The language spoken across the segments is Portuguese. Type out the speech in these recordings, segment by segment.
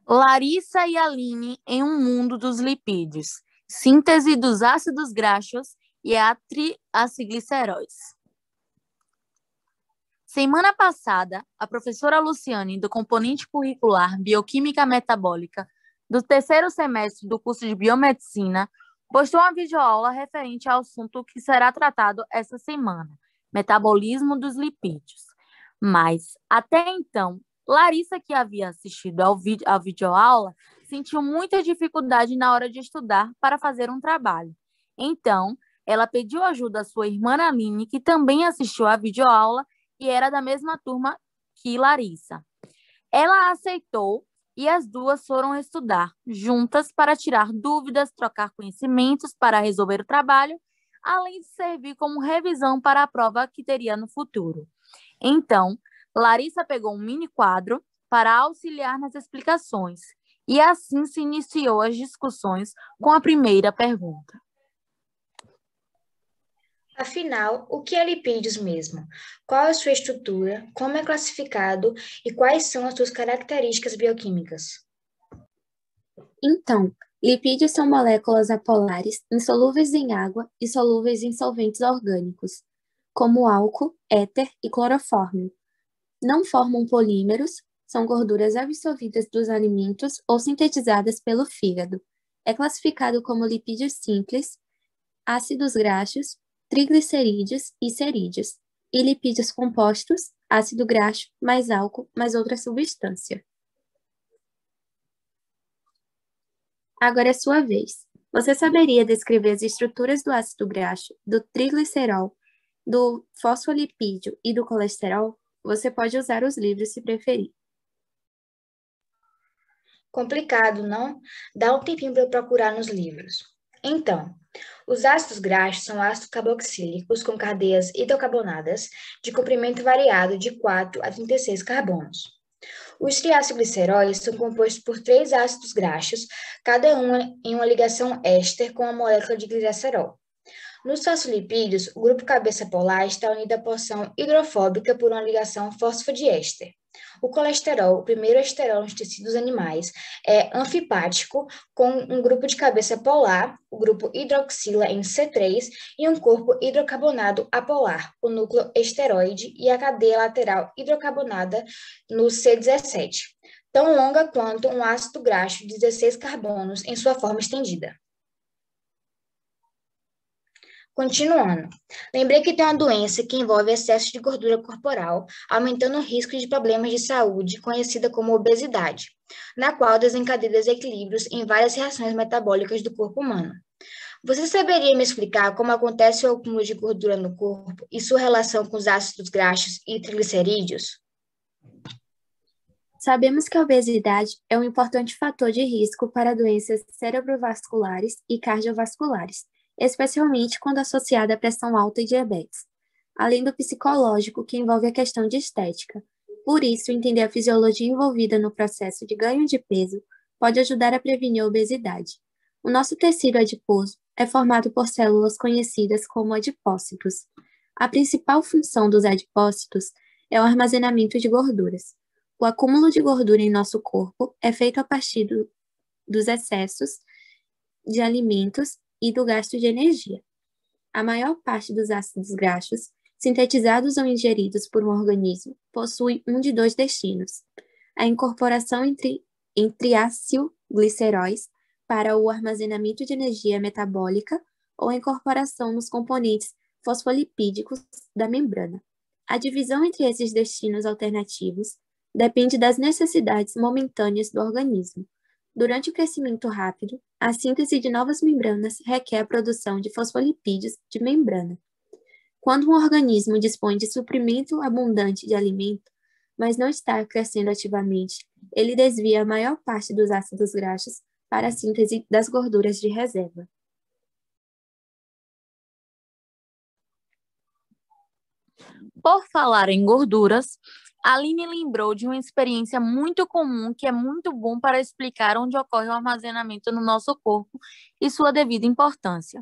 Larissa e Aline em um mundo dos lipídios, síntese dos ácidos graxos e a triacilgliceróis. Semana passada, a professora Luciane, do componente curricular Bioquímica Metabólica, do terceiro semestre do curso de Biomedicina, postou uma videoaula referente ao assunto que será tratado essa semana, metabolismo dos lipídios. Mas, até então, Larissa, que havia assistido à videoaula, sentiu muita dificuldade na hora de estudar para fazer um trabalho. Então, ela pediu ajuda à sua irmã Aline, que também assistiu à videoaula e era da mesma turma que Larissa. Ela aceitou e as duas foram estudar juntas para tirar dúvidas, trocar conhecimentos para resolver o trabalho, além de servir como revisão para a prova que teria no futuro. Então, Larissa pegou um mini quadro para auxiliar nas explicações e assim se iniciou as discussões com a primeira pergunta. Afinal, o que é lipídios mesmo? Qual é a sua estrutura, como é classificado e quais são as suas características bioquímicas? Então, lipídios são moléculas apolares, insolúveis em água e solúveis em solventes orgânicos, como álcool, éter e clorofórmio. Não formam polímeros, são gorduras absorvidas dos alimentos ou sintetizadas pelo fígado. É classificado como lipídios simples, ácidos graxos, triglicerídeos e cerídeos, e lipídios compostos, ácido graxo, mais álcool, mais outra substância. Agora é sua vez. Você saberia descrever as estruturas do ácido graxo, do triglicerol, do fosfolipídio e do colesterol? Você pode usar os livros se preferir. Complicado, não? Dá um tempinho para eu procurar nos livros. Então, os ácidos graxos são ácidos carboxílicos com cadeias hidrocarbonadas de comprimento variado de 4 a 36 carbonos. Os triacilgliceróis são compostos por 3 ácidos graxos, cada um em uma ligação éster com a molécula de glicerol. Nos fosfolipídios, o grupo cabeça polar está unido à porção hidrofóbica por uma ligação fosfodiéster. O colesterol, o primeiro esterol nos tecidos animais, é anfipático, com um grupo de cabeça polar, o grupo hidroxila em C3, e um corpo hidrocarbonado apolar, o núcleo esteroide, e a cadeia lateral hidrocarbonada no C17, tão longa quanto um ácido graxo de 16 carbonos em sua forma estendida. Continuando, lembrei que tem uma doença que envolve excesso de gordura corporal, aumentando o risco de problemas de saúde, conhecida como obesidade, na qual desencadeia desequilíbrios em várias reações metabólicas do corpo humano. Você saberia me explicar como acontece o acúmulo de gordura no corpo e sua relação com os ácidos graxos e triglicerídeos? Sabemos que a obesidade é um importante fator de risco para doenças cerebrovasculares e cardiovasculares, especialmente quando associada à pressão alta e diabetes, além do psicológico, que envolve a questão de estética. Por isso, entender a fisiologia envolvida no processo de ganho de peso pode ajudar a prevenir a obesidade. O nosso tecido adiposo é formado por células conhecidas como adipócitos. A principal função dos adipócitos é o armazenamento de gorduras. O acúmulo de gordura em nosso corpo é feito a partir dos excessos de alimentos e do gasto de energia. A maior parte dos ácidos graxos, sintetizados ou ingeridos por um organismo, possui um de 2 destinos: a incorporação em triacilgliceróis para o armazenamento de energia metabólica ou a incorporação nos componentes fosfolipídicos da membrana. A divisão entre esses destinos alternativos depende das necessidades momentâneas do organismo. Durante o crescimento rápido, a síntese de novas membranas requer a produção de fosfolipídios de membrana. Quando um organismo dispõe de suprimento abundante de alimento, mas não está crescendo ativamente, ele desvia a maior parte dos ácidos graxos para a síntese das gorduras de reserva. Por falar em gorduras, Aline lembrou de uma experiência muito comum que é muito bom para explicar onde ocorre o armazenamento no nosso corpo e sua devida importância.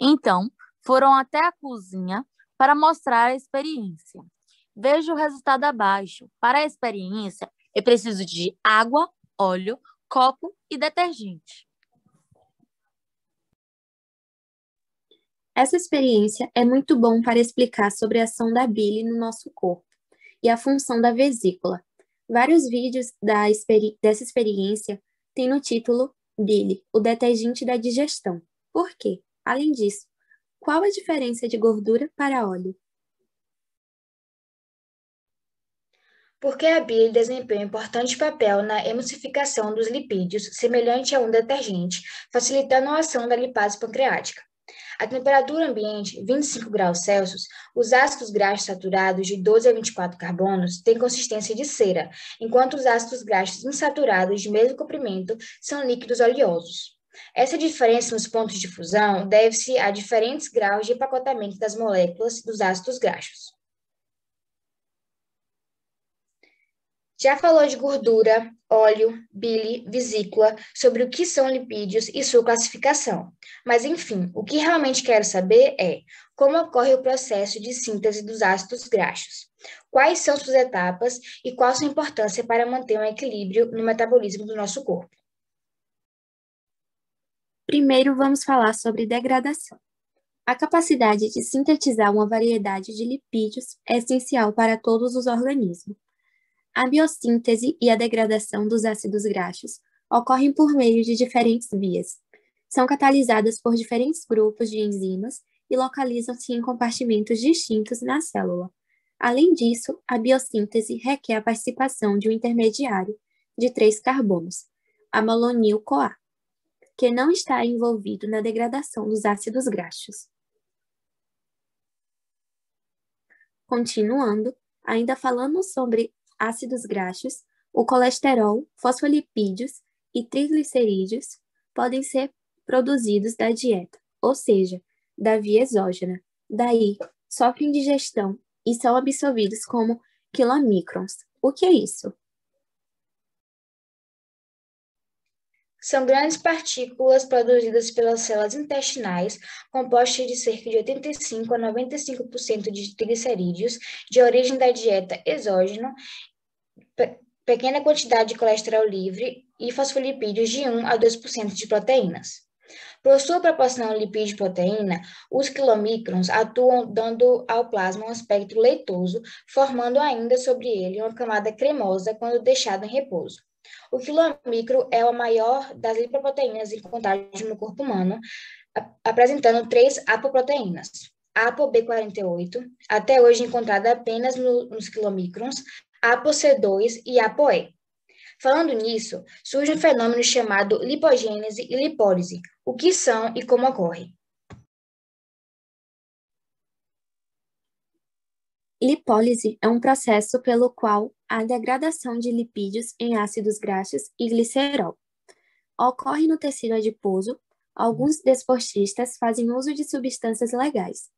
Então, foram até a cozinha para mostrar a experiência. Veja o resultado abaixo. Para a experiência, é preciso de água, óleo, copo e detergente. Essa experiência é muito bom para explicar sobre a ação da bile no nosso corpo e a função da vesícula. Vários vídeos dessa experiência têm no título Bile, o detergente da digestão. Por quê? Além disso, qual a diferença de gordura para óleo? Porque a bile desempenha um importante papel na emulsificação dos lipídios, semelhante a um detergente, facilitando a ação da lipase pancreática. A temperatura ambiente, 25 graus Celsius, os ácidos graxos saturados de 12 a 24 carbonos têm consistência de cera, enquanto os ácidos graxos insaturados de mesmo comprimento são líquidos oleosos. Essa diferença nos pontos de fusão deve-se a diferentes graus de empacotamento das moléculas dos ácidos graxos. Já falou de gordura, óleo, bile, vesícula, sobre o que são lipídios e sua classificação. Mas, enfim, o que realmente quero saber é como ocorre o processo de síntese dos ácidos graxos, quais são suas etapas e qual sua importância para manter um equilíbrio no metabolismo do nosso corpo. Primeiro, vamos falar sobre degradação. A capacidade de sintetizar uma variedade de lipídios é essencial para todos os organismos. A biossíntese e a degradação dos ácidos graxos ocorrem por meio de diferentes vias. São catalisadas por diferentes grupos de enzimas e localizam-se em compartimentos distintos na célula. Além disso, a biossíntese requer a participação de um intermediário de 3 carbonos, a malonil-CoA, que não está envolvido na degradação dos ácidos graxos. Continuando, ainda falando sobre ácidos graxos, o colesterol, fosfolipídios e triglicerídeos podem ser produzidos da dieta, ou seja, da via exógena. Daí, sofrem digestão e são absorvidos como quilomicrons. O que é isso? São grandes partículas produzidas pelas células intestinais, compostas de cerca de 85 a 95% de triglicerídeos, de origem da dieta exógena, pequena quantidade de colesterol livre e fosfolipídios de 1 a 2% de proteínas. Por sua proporção lipídio-proteína, os quilomicrons atuam dando ao plasma um aspecto leitoso, formando ainda sobre ele uma camada cremosa quando deixado em repouso. O quilomicro é a maior das lipoproteínas encontradas no corpo humano, apresentando 3 apoproteínas. A ApoB48, até hoje encontrada apenas nos quilomicrons, ApoC2 e ApoE. Falando nisso, surge um fenômeno chamado lipogênese e lipólise. O que são e como ocorre? Lipólise é um processo pelo qual a degradação de lipídios em ácidos graxos e glicerol ocorre no tecido adiposo. Alguns desportistas fazem uso de substâncias legais,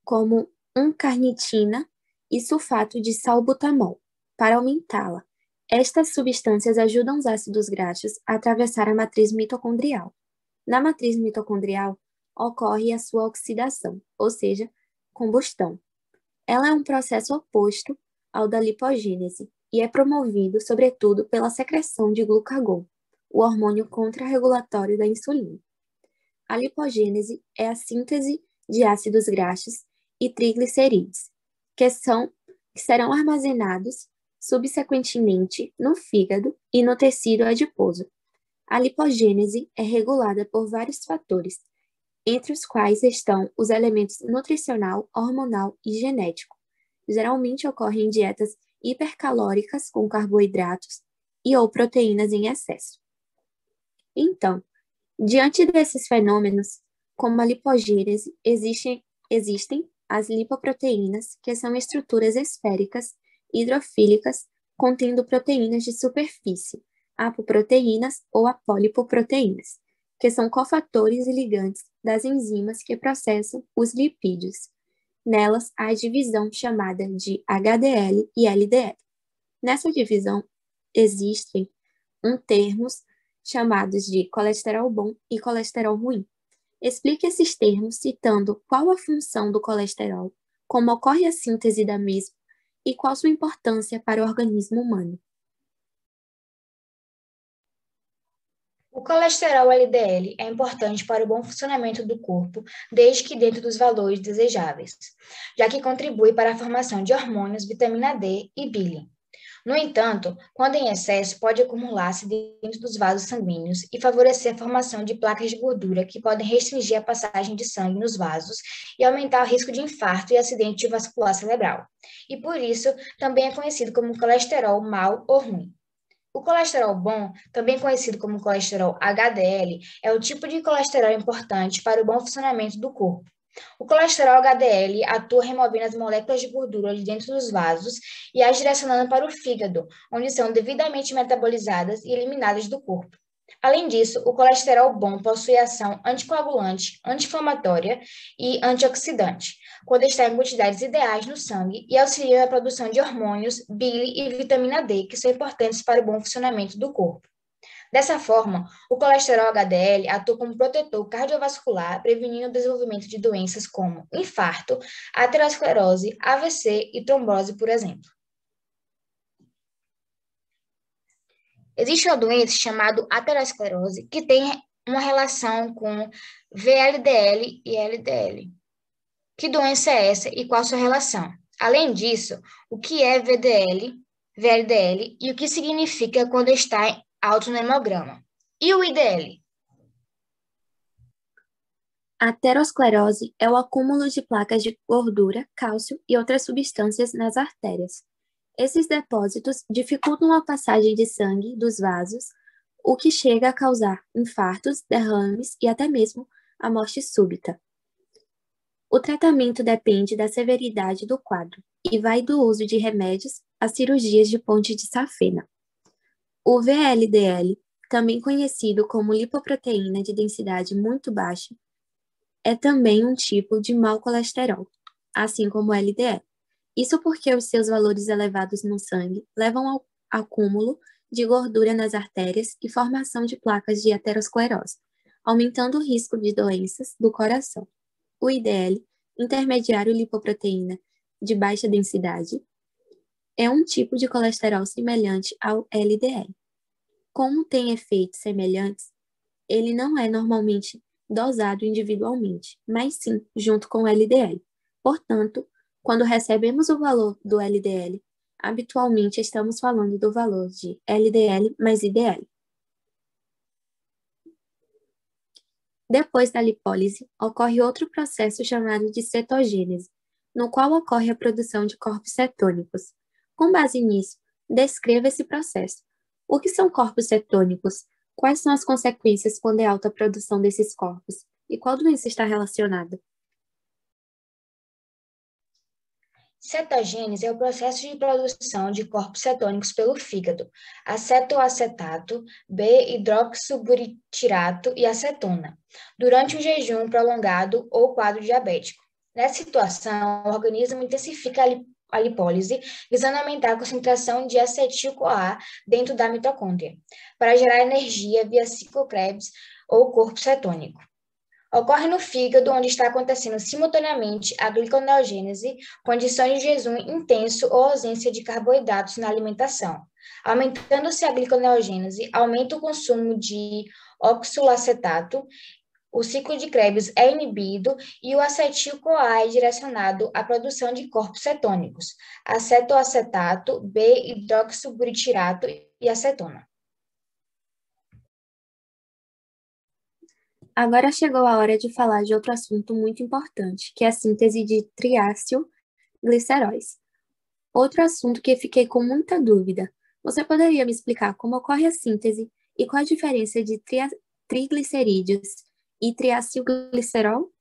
como carnitina e sulfato de salbutamol, para aumentá-la. Estas substâncias ajudam os ácidos graxos a atravessar a matriz mitocondrial. Na matriz mitocondrial, ocorre a sua oxidação, ou seja, combustão. Ela é um processo oposto ao da lipogênese e é promovido, sobretudo, pela secreção de glucagon, o hormônio contrarregulatório da insulina. A lipogênese é a síntese de ácidos graxos e triglicerídeos, que serão armazenados subsequentemente no fígado e no tecido adiposo. A lipogênese é regulada por vários fatores, entre os quais estão os elementos nutricional, hormonal e genético. Geralmente ocorrem em dietas hipercalóricas com carboidratos e ou proteínas em excesso. Então, diante desses fenômenos, como a lipogênese, existem as lipoproteínas, que são estruturas esféricas hidrofílicas contendo proteínas de superfície, apoproteínas ou apolipoproteínas, que são cofatores e ligantes das enzimas que processam os lipídios. Nelas, há a divisão chamada de HDL e LDL. Nessa divisão, existem termos chamados de colesterol bom e colesterol ruim. Explique esses termos citando qual a função do colesterol, como ocorre a síntese da mesma e qual sua importância para o organismo humano. O colesterol LDL é importante para o bom funcionamento do corpo, desde que dentro dos valores desejáveis, já que contribui para a formação de hormônios, vitamina D e bile. No entanto, quando em excesso, pode acumular-se dentro dos vasos sanguíneos e favorecer a formação de placas de gordura que podem restringir a passagem de sangue nos vasos e aumentar o risco de infarto e acidente vascular cerebral. E por isso, também é conhecido como colesterol mau ou ruim. O colesterol bom, também conhecido como colesterol HDL, é o tipo de colesterol importante para o bom funcionamento do corpo. O colesterol HDL atua removendo as moléculas de gordura de dentro dos vasos e as direcionando para o fígado, onde são devidamente metabolizadas e eliminadas do corpo. Além disso, o colesterol bom possui ação anticoagulante, anti-inflamatória e antioxidante, quando está em quantidades ideais no sangue e auxilia na produção de hormônios, bile e vitamina D, que são importantes para o bom funcionamento do corpo. Dessa forma, o colesterol HDL atua como protetor cardiovascular, prevenindo o desenvolvimento de doenças como infarto, aterosclerose, AVC e trombose, por exemplo. Existe uma doença chamada aterosclerose que tem uma relação com VLDL e LDL. Que doença é essa e qual a sua relação? Além disso, o que é VLDL e o que significa quando está alto no hemograma? E o IDL? A aterosclerose é o acúmulo de placas de gordura, cálcio e outras substâncias nas artérias. Esses depósitos dificultam a passagem de sangue dos vasos, o que chega a causar infartos, derrames e até mesmo a morte súbita. O tratamento depende da severidade do quadro e vai do uso de remédios a cirurgias de ponte de safena. O VLDL, também conhecido como lipoproteína de densidade muito baixa, é também um tipo de mau colesterol, assim como o LDL. Isso porque os seus valores elevados no sangue levam ao acúmulo de gordura nas artérias e formação de placas de aterosclerose, aumentando o risco de doenças do coração. O IDL, intermediário lipoproteína de baixa densidade, é um tipo de colesterol semelhante ao LDL. Como tem efeitos semelhantes, ele não é normalmente dosado individualmente, mas sim junto com o LDL. Portanto, quando recebemos o valor do LDL, habitualmente estamos falando do valor de LDL mais IDL. Depois da lipólise, ocorre outro processo chamado de cetogênese, no qual ocorre a produção de corpos cetônicos. Com base nisso, descreva esse processo. O que são corpos cetônicos? Quais são as consequências quando é alta a produção desses corpos? E qual doença está relacionada? Cetogênese é o processo de produção de corpos cetônicos pelo fígado, acetoacetato, B-hidroxibutirato e acetona, durante um jejum prolongado ou quadro diabético. Nessa situação, o organismo intensifica a lipólise, visando aumentar a concentração de acetil-CoA dentro da mitocôndria, para gerar energia via ciclo Krebs ou corpo cetônico. Ocorre no fígado, onde está acontecendo simultaneamente a gliconeogênese, condições de jejum intenso ou ausência de carboidratos na alimentação. Aumentando-se a gliconeogênese, aumenta o consumo de oxalacetato, o ciclo de Krebs é inibido e o acetil-CoA é direcionado à produção de corpos cetônicos, acetoacetato, B-hidroxibutirato e acetona. Agora chegou a hora de falar de outro assunto muito importante, que é a síntese de triacilgliceróis. Outro assunto que fiquei com muita dúvida. Você poderia me explicar como ocorre a síntese e qual a diferença de triglicerídeos e triacilglicerol?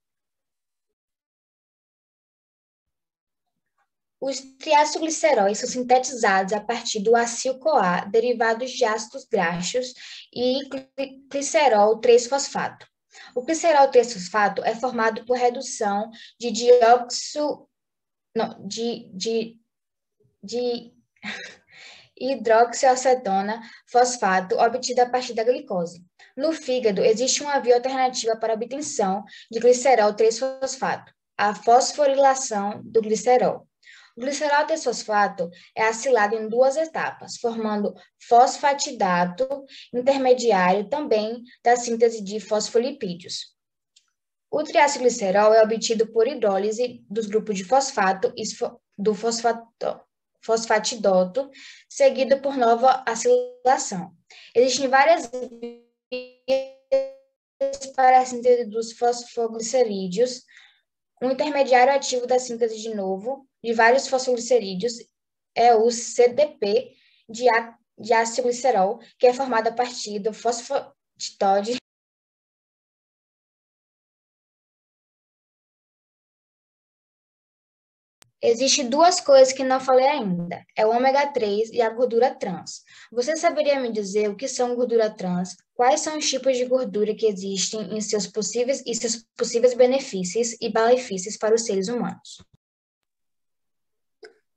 Os triacilgliceróis são sintetizados a partir do acil-CoA, derivados de ácidos graxos e glicerol 3-fosfato. O glicerol 3-fosfato é formado por redução de hidroxiacetona fosfato obtida a partir da glicose. No fígado, existe uma via alternativa para a obtenção de glicerol 3-fosfato, a fosforilação do glicerol. O glicerol trisfosfato é acilado em duas etapas, formando fosfatidato intermediário também da síntese de fosfolipídios. O triacilglicerol é obtido por hidrólise dos grupos de fosfato e do fosfatidoto, seguido por nova acilação. Existem várias vias para a síntese dos fosfoglicerídeos. Um intermediário ativo da síntese de novo de vários fosfoglicerídeos é o CDP de ácido glicerol, que é formado a partir do fosfatidose. Existem duas coisas que não falei ainda, é o ômega 3 e a gordura trans. Você saberia me dizer o que são gordura trans? Quais são os tipos de gordura que existem em seus possíveis benefícios e malefícios para os seres humanos?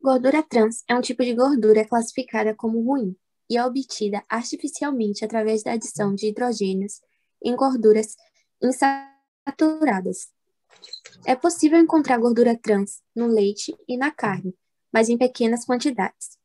Gordura trans é um tipo de gordura classificada como ruim e é obtida artificialmente através da adição de hidrogênios em gorduras insaturadas. É possível encontrar gordura trans no leite e na carne, mas em pequenas quantidades.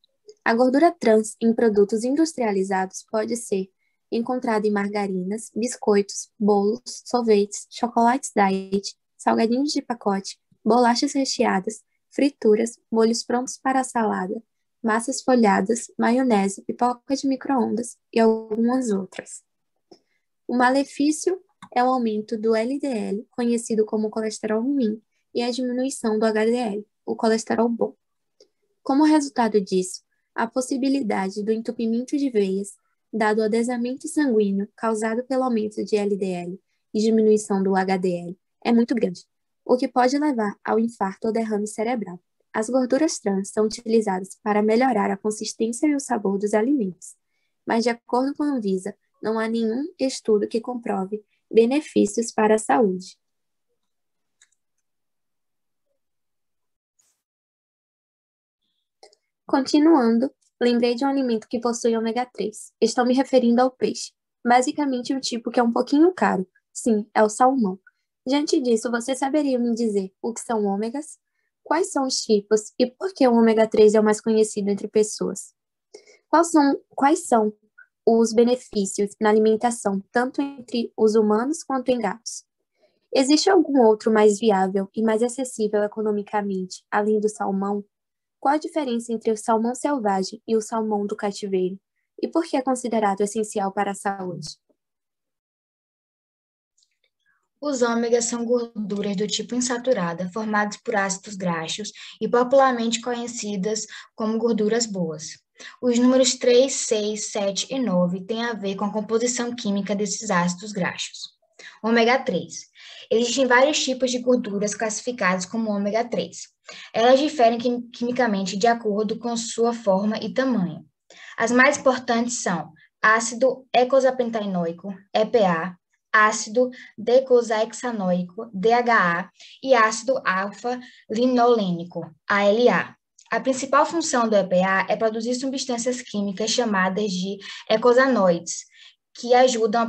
A gordura trans em produtos industrializados pode ser encontrada em margarinas, biscoitos, bolos, sorvetes, chocolates diet, salgadinhos de pacote, bolachas recheadas, frituras, molhos prontos para a salada, massas folhadas, maionese, pipoca de micro-ondas e algumas outras. O malefício é o aumento do LDL, conhecido como colesterol ruim, e a diminuição do HDL, o colesterol bom. Como resultado disso, a possibilidade do entupimento de veias, dado o adesamento sanguíneo causado pelo aumento de LDL e diminuição do HDL, é muito grande, o que pode levar ao infarto ou derrame cerebral. As gorduras trans são utilizadas para melhorar a consistência e o sabor dos alimentos, mas de acordo com a Anvisa, não há nenhum estudo que comprove benefícios para a saúde. Continuando, lembrei de um alimento que possui ômega 3. Estou me referindo ao peixe. Basicamente um tipo que é um pouquinho caro. Sim, é o salmão. Diante disso, você saberia me dizer o que são ômegas? Quais são os tipos e por que o ômega 3 é o mais conhecido entre pessoas? Quais são os benefícios na alimentação, tanto entre os humanos quanto em gatos? Existe algum outro mais viável e mais acessível economicamente, além do salmão? Qual a diferença entre o salmão selvagem e o salmão do cativeiro? E por que é considerado essencial para a saúde? Os ômegas são gorduras do tipo insaturada, formadas por ácidos graxos e popularmente conhecidas como gorduras boas. Os números 3, 6, 7 e 9 têm a ver com a composição química desses ácidos graxos. Ômega 3. Existem vários tipos de gorduras classificadas como ômega 3. Elas diferem quimicamente de acordo com sua forma e tamanho. As mais importantes são ácido eicosapentaenoico, EPA, ácido docosahexaenoico, DHA, e ácido alfa-linolênico, ALA. A principal função do EPA é produzir substâncias químicas chamadas de eicosanoides, que ajudam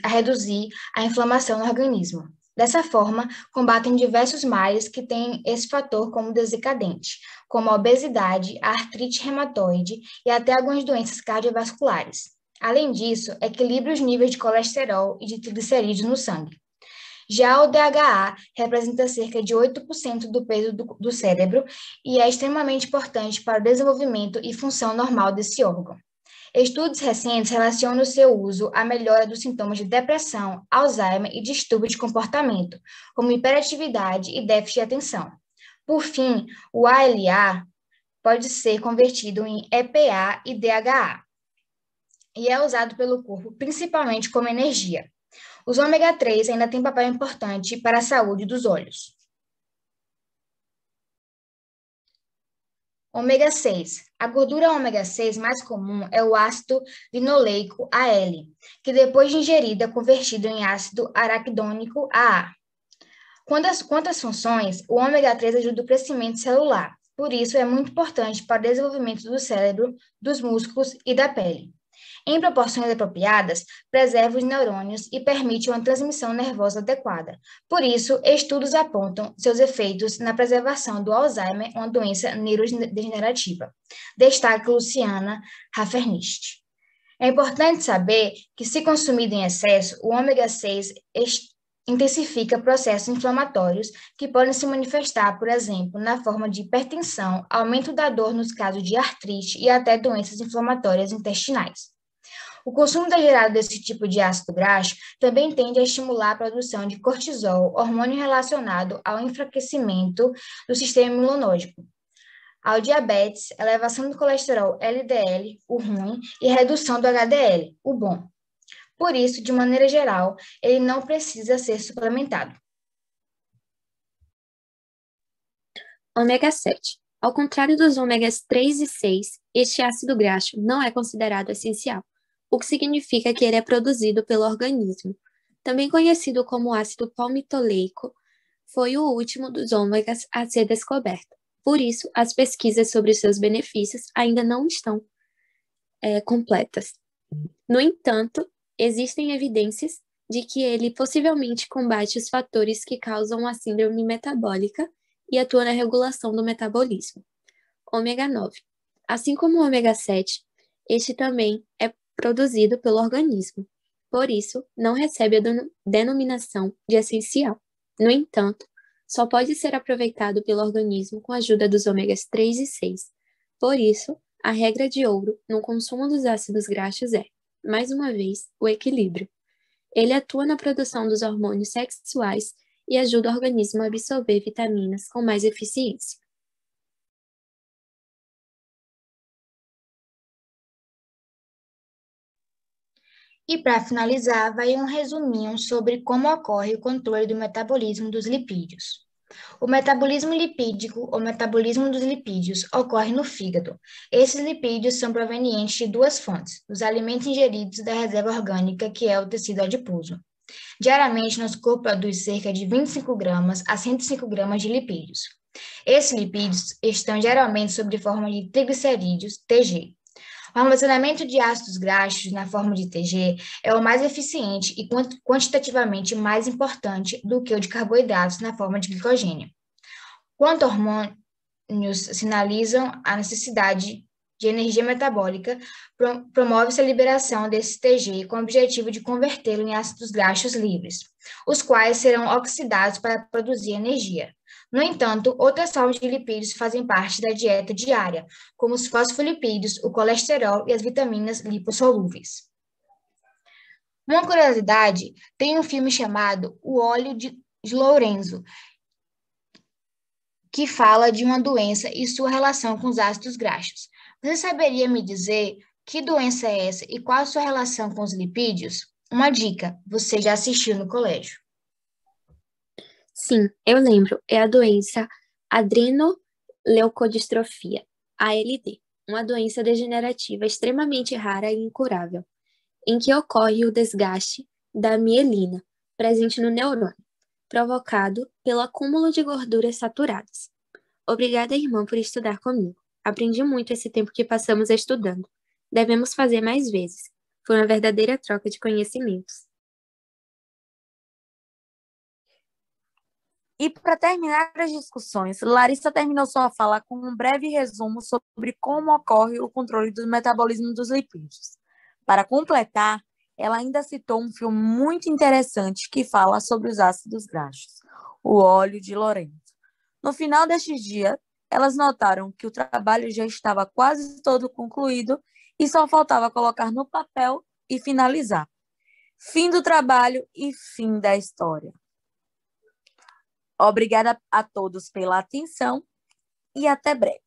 a reduzir a inflamação no organismo. Dessa forma, combatem diversos males que têm esse fator como desencadente, como a obesidade, a artrite reumatoide e até algumas doenças cardiovasculares. Além disso, equilibra os níveis de colesterol e de triglicerídeos no sangue. Já o DHA representa cerca de 8% do peso do cérebro e é extremamente importante para o desenvolvimento e função normal desse órgão. Estudos recentes relacionam o seu uso à melhora dos sintomas de depressão, Alzheimer e distúrbio de comportamento, como hiperatividade e déficit de atenção. Por fim, o ALA pode ser convertido em EPA e DHA, e é usado pelo corpo principalmente como energia. Os ômega 3 ainda têm papel importante para a saúde dos olhos. Ômega 6. A gordura ômega 6 mais comum é o ácido linoleico AL, que depois de ingerida é convertido em ácido araquidônico AA. Quanto às funções, o ômega 3 ajuda o crescimento celular, por isso é muito importante para o desenvolvimento do cérebro, dos músculos e da pele. Em proporções apropriadas, preserva os neurônios e permite uma transmissão nervosa adequada. Por isso, estudos apontam seus efeitos na preservação do Alzheimer, uma doença neurodegenerativa. Destaca Luciana Raffernicht. É importante saber que, se consumido em excesso, o ômega 6 intensifica processos inflamatórios que podem se manifestar, por exemplo, na forma de hipertensão, aumento da dor nos casos de artrite e até doenças inflamatórias intestinais. O consumo exagerado desse tipo de ácido graxo também tende a estimular a produção de cortisol, hormônio relacionado ao enfraquecimento do sistema imunológico, ao diabetes, elevação do colesterol LDL, o ruim, e redução do HDL, o bom. Por isso, de maneira geral, ele não precisa ser suplementado. Ômega 7. Ao contrário dos ômegas 3 e 6, este ácido graxo não é considerado essencial, o que significa que ele é produzido pelo organismo. Também conhecido como ácido palmitoleico, foi o último dos ômegas a ser descoberto. Por isso, as pesquisas sobre seus benefícios ainda não estão completas. No entanto, existem evidências de que ele possivelmente combate os fatores que causam a síndrome metabólica e atua na regulação do metabolismo. Ômega 9. Assim como o ômega 7, este também é produzido pelo organismo. Por isso, não recebe a denominação de essencial. No entanto, só pode ser aproveitado pelo organismo com a ajuda dos ômegas 3 e 6. Por isso, a regra de ouro no consumo dos ácidos graxos é, mais uma vez, o equilíbrio. Ele atua na produção dos hormônios sexuais e ajuda o organismo a absorver vitaminas com mais eficiência. E para finalizar, vai um resuminho sobre como ocorre o controle do metabolismo dos lipídios. O metabolismo lipídico, ou metabolismo dos lipídios, ocorre no fígado. Esses lipídios são provenientes de duas fontes, dos alimentos ingeridos da reserva orgânica, que é o tecido adiposo. Diariamente, nosso corpo produz cerca de 25 gramas a 105 gramas de lipídios. Esses lipídios estão geralmente sob forma de triglicerídeos, TG. O armazenamento de ácidos graxos na forma de TG é o mais eficiente e quantitativamente mais importante do que o de carboidratos na forma de glicogênio. Quanto hormônios sinalizam a necessidade de energia metabólica, promove-se a liberação desse TG com o objetivo de convertê-lo em ácidos graxos livres, os quais serão oxidados para produzir energia. No entanto, outras formas de lipídios fazem parte da dieta diária, como os fosfolipídios, o colesterol e as vitaminas lipossolúveis. Uma curiosidade, tem um filme chamado O Óleo de Lorenzo, que fala de uma doença e sua relação com os ácidos graxos. Você saberia me dizer que doença é essa e qual a sua relação com os lipídios? Uma dica, você já assistiu no colégio. Sim, eu lembro. É a doença adrenoleucodistrofia, ALD, uma doença degenerativa extremamente rara e incurável, em que ocorre o desgaste da mielina, presente no neurônio, provocado pelo acúmulo de gorduras saturadas. Obrigada, irmã, por estudar comigo. Aprendi muito esse tempo que passamos estudando. Devemos fazer mais vezes. Foi uma verdadeira troca de conhecimentos. E para terminar as discussões, Larissa terminou sua fala com um breve resumo sobre como ocorre o controle do metabolismo dos lipídios. Para completar, ela ainda citou um filme muito interessante que fala sobre os ácidos graxos, O Óleo de Lorenzo. No final deste dia, elas notaram que o trabalho já estava quase todo concluído e só faltava colocar no papel e finalizar. Fim do trabalho e fim da história. Obrigada a todos pela atenção e até breve.